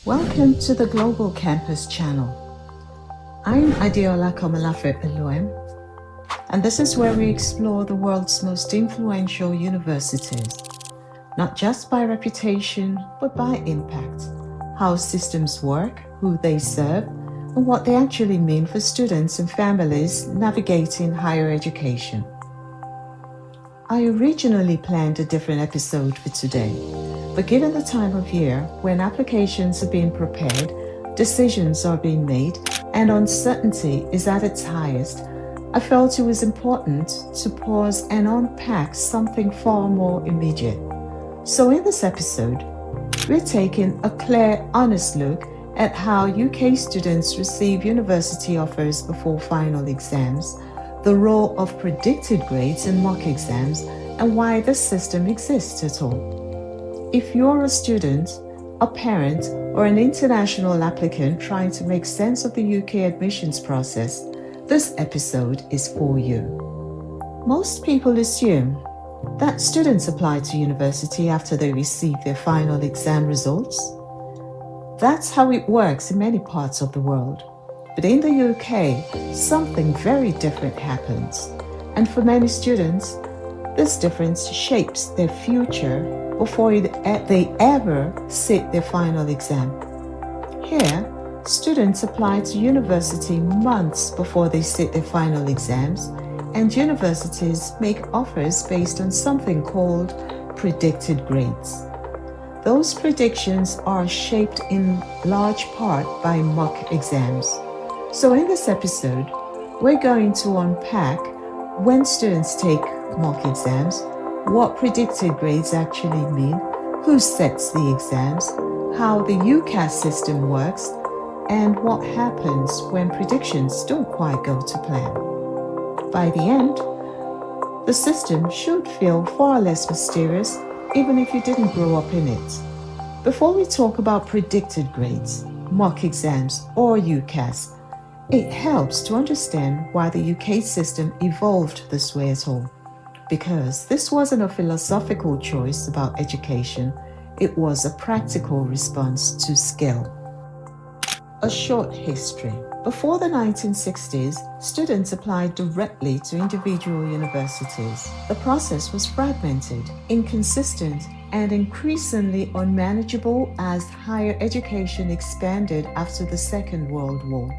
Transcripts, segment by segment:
Welcome to the Global Campus channel. I'm Adeola Komalafe Eluem, and this is where we explore the world's most influential universities, not just by reputation, but by impact, how systems work, who they serve, and what they actually mean for students and families navigating higher education. I originally planned a different episode for today, but given the time of year when applications are being prepared, decisions are being made, and uncertainty is at its highest, I felt it was important to pause and unpack something far more immediate. So in this episode, we're taking a clear, honest look at how UK students receive university offers before final exams, the role of predicted grades in mock exams, and why this system exists at all. If you're a student, a parent, or an international applicant trying to make sense of the UK admissions process, this episode is for you. Most people assume that students apply to university after they receive their final exam results. That's how it works in many parts of the world. But in the UK, something very different happens. And for many students, this difference shapes their future before they ever sit their final exam. Here, students apply to university months before they sit their final exams, and universities make offers based on something called predicted grades. Those predictions are shaped in large part by mock exams. So in this episode, we're going to unpack when students take mock exams, what predicted grades actually mean, who sets the exams, how the UCAS system works, and what happens when predictions don't quite go to plan. By the end, the system should feel far less mysterious even if you didn't grow up in it. Before we talk about predicted grades, mock exams, or UCAS, it helps to understand why the UK system evolved this way at all. Because this wasn't a philosophical choice about education, it was a practical response to skill. A short history. Before the 1960s, students applied directly to individual universities. The process was fragmented, inconsistent, and increasingly unmanageable as higher education expanded after the Second World War.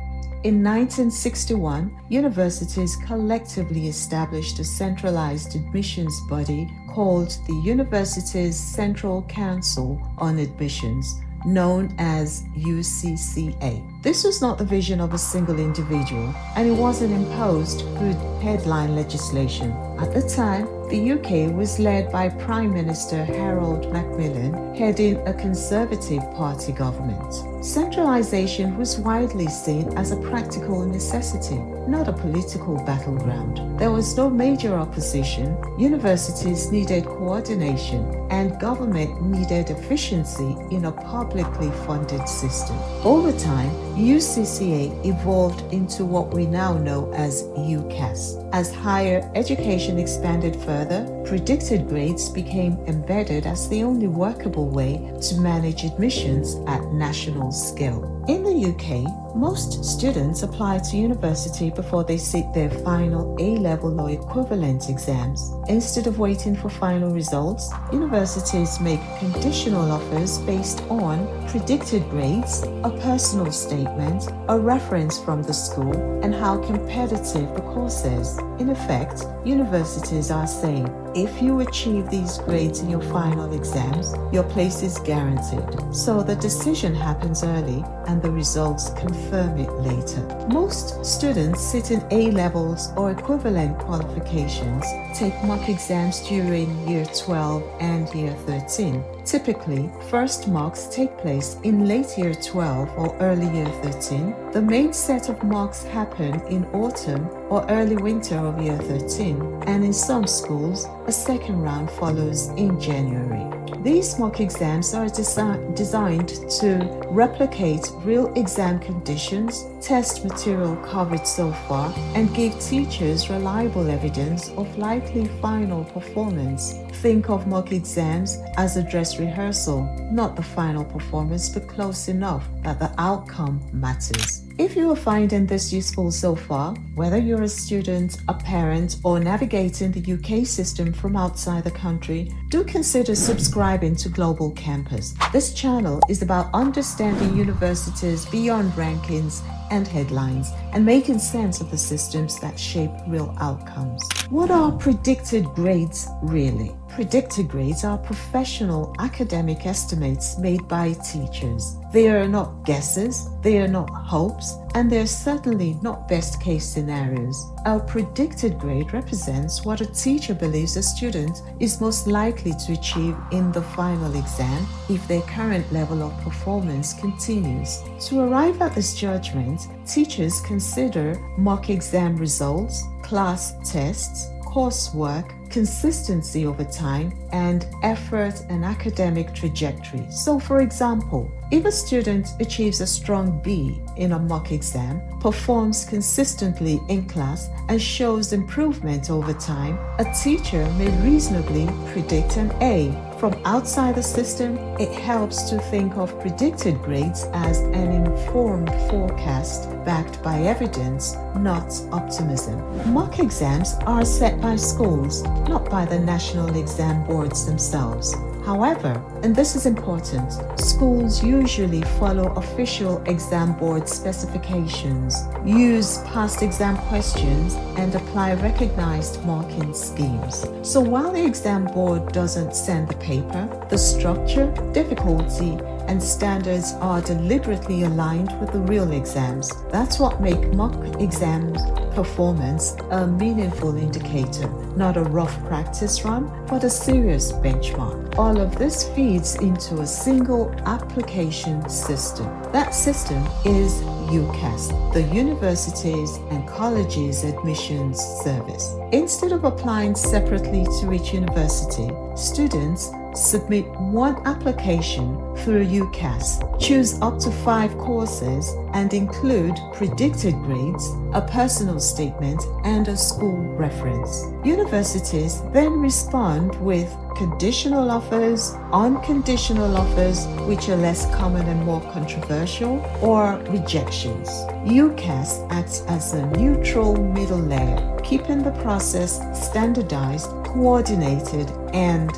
In 1961, universities collectively established a centralized admissions body called the Universities Central Council on Admissions, known as UCCA. This was not the vision of a single individual, and it wasn't imposed through headline legislation. At the time, the UK was led by Prime Minister Harold Macmillan, heading a Conservative Party government. Centralization was widely seen as a practical necessity, not a political battleground. There was no major opposition, universities needed coordination, and government needed efficiency in a publicly funded system. Over time, UCCA evolved into what we now know as UCAS. As higher education expanded further, predicted grades became embedded as the only workable way to manage admissions at national scale. In the UK, most students apply to university before they sit their final A-level or equivalent exams. Instead of waiting for final results, universities make conditional offers based on predicted grades, a personal statement, a reference from the school, and how competitive the course is. In effect, universities are saying, if you achieve these grades in your final exams, your place is guaranteed. So the decision happens early and the results confirm it later. Most students sit in A-levels or equivalent qualifications, take mock exams during Year 12 and Year 13. Typically, first mocks take place in late Year 12 or early Year 13. The main set of mocks happen in autumn or early winter of Year 13, and in some schools, a second round follows in January. These mock exams are designed to replicate real exam conditions, test material covered so far and give teachers reliable evidence of likely final performance. Think of mock exams as a dress rehearsal, not the final performance, but close enough that the outcome matters. If you are finding this useful so far, whether you're a student, a parent, or navigating the UK system from outside the country, do consider subscribing to Global Campus. This channel is about understanding universities beyond rankings and headlines and making sense of the systems that shape real outcomes. What are predicted grades really? Predicted grades are professional academic estimates made by teachers. They are not guesses, they are not hopes, and they're certainly not best case scenarios. A predicted grade represents what a teacher believes a student is most likely to achieve in the final exam if their current level of performance continues. To arrive at this judgment, teachers consider mock exam results, class tests, coursework, consistency over time, and effort and academic trajectory. So, for example, if a student achieves a strong B in a mock exam, performs consistently in class, and shows improvement over time, a teacher may reasonably predict an A. From outside the system, it helps to think of predicted grades as an informed forecast backed by evidence, not optimism. Mock exams are set by schools, not by the national exam boards themselves. However, and this is important, schools usually follow official exam board specifications, use past exam questions, and apply recognized marking schemes. So while the exam board doesn't send the paper, the structure, difficulty, and standards are deliberately aligned with the real exams. That's what makes mock exams performance a meaningful indicator, not a rough practice run, but a serious benchmark. All of this feeds into a single application system. That system is UCAS, the Universities and Colleges Admissions Service. Instead of applying separately to each university, students submit one application through UCAS, choose up to 5 courses, and include predicted grades, a personal statement, and a school reference. Universities then respond with conditional offers, unconditional offers, which are less common and more controversial, or rejections. UCAS acts as a neutral middle layer, keeping the process standardized, coordinated, and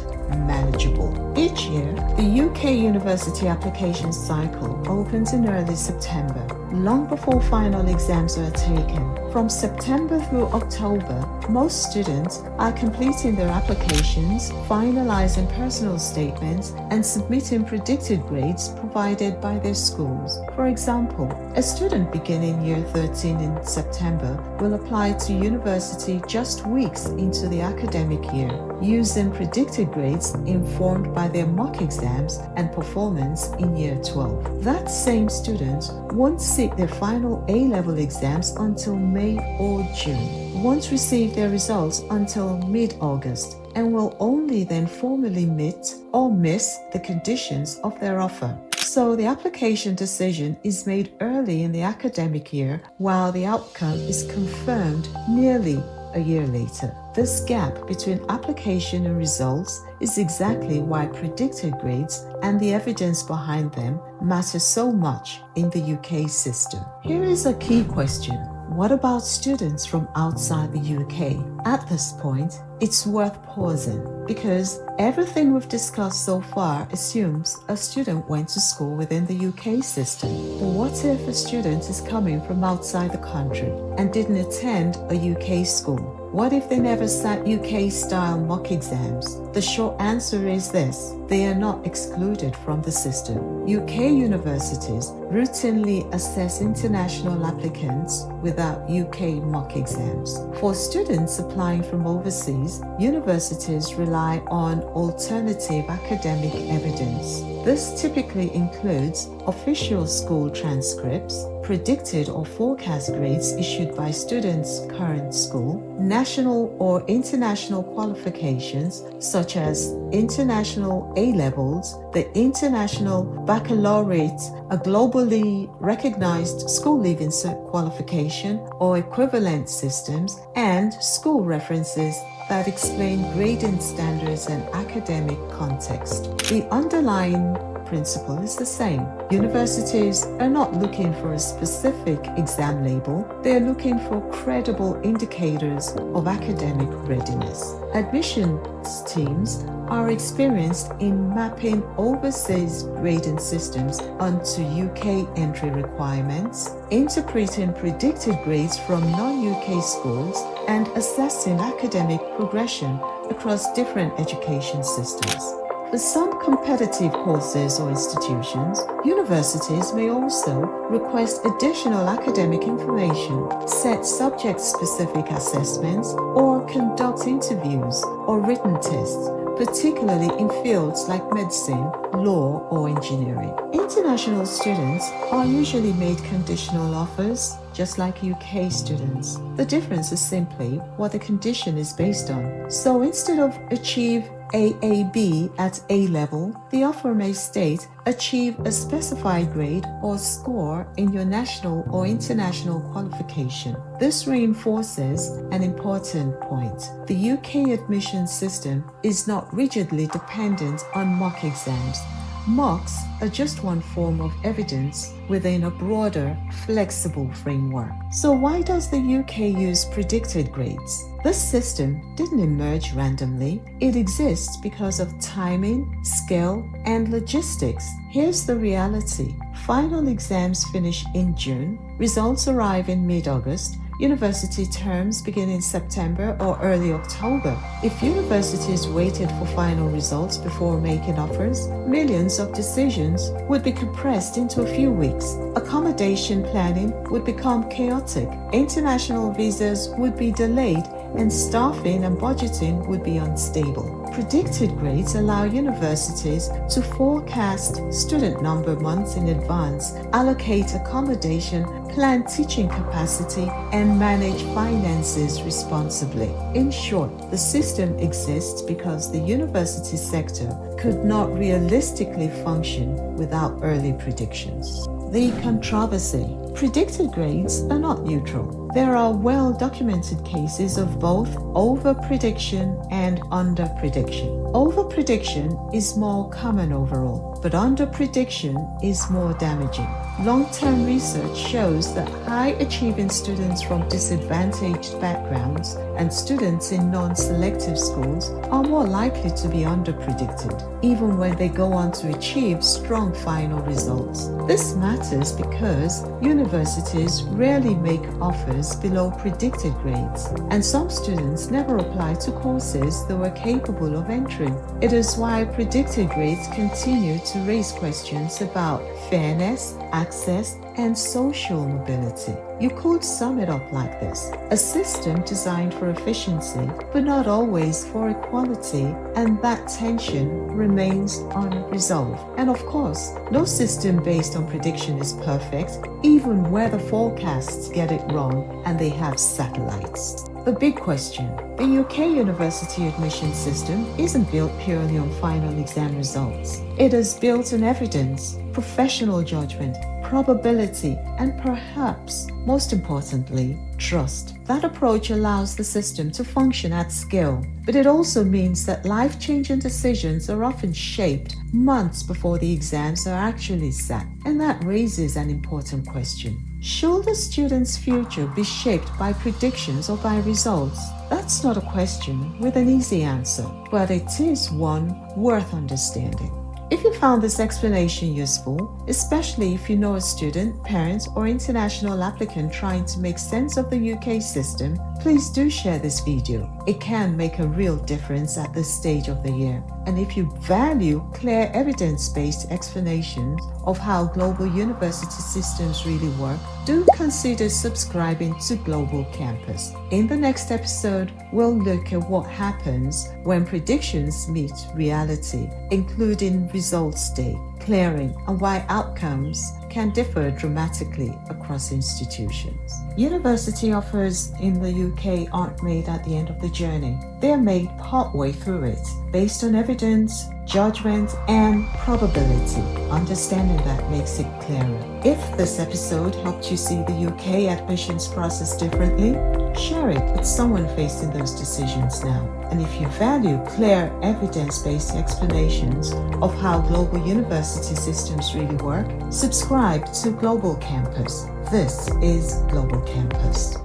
manageable. Each year, the UK university application cycle opens in early September, long before final exams are taken. From September through October, most students are completing their applications, finalizing personal statements, and submitting predicted grades provided by their schools. For example, a student beginning year 13 in September will apply to university just weeks into the academic year, using predicted grades informed by their mock exams and performance in year 12. That same student won't sit their final A-level exams until May or June, won't receive their results until mid-August, and will only then formally meet or miss the conditions of their offer. So the application decision is made early in the academic year, while the outcome is confirmed nearly a year later. This gap between application and results is exactly why predicted grades and the evidence behind them matter so much in the UK system. Here is a key question. What about students from outside the UK? At this point, it's worth pausing because everything we've discussed so far assumes a student went to school within the UK system. But what if a student is coming from outside the country and didn't attend a UK school? What if they never sat UK-style mock exams? The short answer is this: they are not excluded from the system. UK universities routinely assess international applicants without UK mock exams. For students applying from overseas, universities rely on alternative academic evidence. This typically includes official school transcripts, predicted or forecast grades issued by students' current school, national or international qualifications such as international A-levels, the International Baccalaureate, a globally recognized school leaving qualification or equivalent systems, and school references that explain grading standards and academic context. The underlying principle is the same. Universities are not looking for a specific exam label, they are looking for credible indicators of academic readiness. Admissions teams are experienced in mapping overseas grading systems onto UK entry requirements, interpreting predicted grades from non-UK schools, and assessing academic progression across different education systems. For some competitive courses or institutions, universities may also request additional academic information, set subject-specific assessments, or conduct interviews or written tests, particularly in fields like medicine, law, or engineering. International students are usually made conditional offers, just like UK students. The difference is simply what the condition is based on. So instead of achieve AAB at A level, the offer may state achieve a specified grade or score in your national or international qualification. This reinforces an important point. The UK admission system is not rigidly dependent on mock exams. Mocks are just one form of evidence within a broader, flexible framework. So why does the UK use predicted grades? This system didn't emerge randomly. It exists because of timing, scale, and logistics. Here's the reality. Final exams finish in June, results arrive in mid-August, university terms begin in September or early October. If universities waited for final results before making offers, millions of decisions would be compressed into a few weeks. Accommodation planning would become chaotic. International visas would be delayed, and staffing and budgeting would be unstable. Predicted grades allow universities to forecast student number months in advance, allocate accommodation, plan teaching capacity, and manage finances responsibly. In short, the system exists because the university sector could not realistically function without early predictions. The controversy. Predicted grades are not neutral. There are well-documented cases of both over-prediction and under-prediction. Over-prediction is more common overall, but under-prediction is more damaging. Long-term research shows that high-achieving students from disadvantaged backgrounds and students in non-selective schools are more likely to be under-predicted, even when they go on to achieve strong final results. This matters because universities rarely make offers below predicted grades, and some students never apply to courses they were capable of entering. It is why predicted grades continue to raise questions about fairness, access, and social mobility. You could sum it up like this: a system designed for efficiency, but not always for equality, and that tension remains unresolved. And of course, no system based on prediction is perfect, even where the forecasts get it wrong and they have satellites. The big question: the UK university admission system isn't built purely on final exam results. It is built on evidence, professional judgment, probability, and perhaps, most importantly, trust. That approach allows the system to function at scale, but it also means that life-changing decisions are often shaped months before the exams are actually sat. And that raises an important question. Should the student's future be shaped by predictions or by results? That's not a question with an easy answer, but it is one worth understanding. If you found this explanation useful, especially if you know a student, parent, or international applicant trying to make sense of the UK system, please do share this video. It can make a real difference at this stage of the year. And if you value clear evidence-based explanations of how global university systems really work, do consider subscribing to Global Campus. In the next episode, we'll look at what happens when predictions meet reality, including results day. clearing, and why outcomes can differ dramatically across institutions. University offers in the UK aren't made at the end of the journey. They are made partway through it, based on evidence, judgment, and probability. Understanding that makes it clearer. If this episode helped you see the UK admissions process differently, share it with someone facing those decisions now. And if you value clear, evidence-based explanations of how global university systems really work, subscribe to Global Campus. This is Global Campus.